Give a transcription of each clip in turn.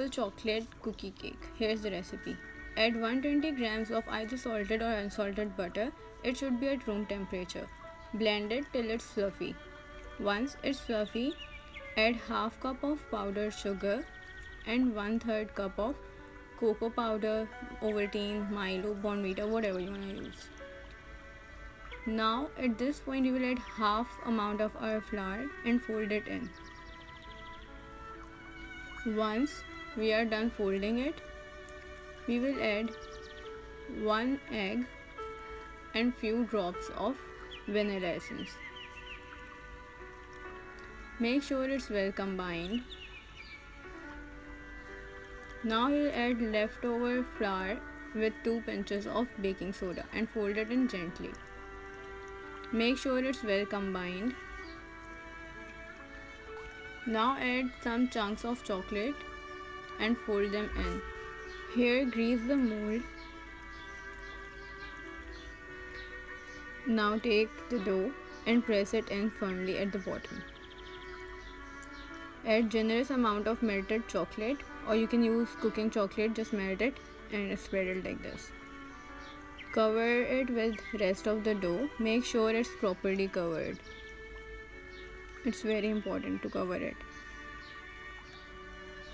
simple chocolate cookie cake. Here's the recipe. Add 120 grams of either salted or unsalted butter. It should be at room temperature. Blend it till it's fluffy. Once it's fluffy, add half cup of powdered sugar and 1/3 cup of cocoa powder, Ovaltine, Milo, Bournvita, whatever you want to use. Now at this point you will add half amount of our flour and fold it in. Once we are done folding it, we will add 1 egg and few drops of vanilla essence. Make sure it's well combined. Now we'll add leftover flour with 2 pinches of baking soda and fold it in gently. Make sure it's well combined. Now add some chunks of chocolate and fold them in. Here grease the mold. Now take the dough and press it in firmly at the bottom. Add generous amount of melted chocolate, or you can use cooking chocolate, just melt it and spread it like this. Cover it with rest of the dough. Make sure it's properly covered. It's very important to cover it.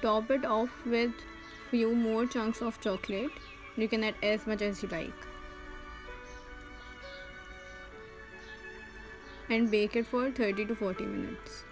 Top it off with few more chunks of chocolate. You can add as much as you like. And bake it for 30 to 40 minutes.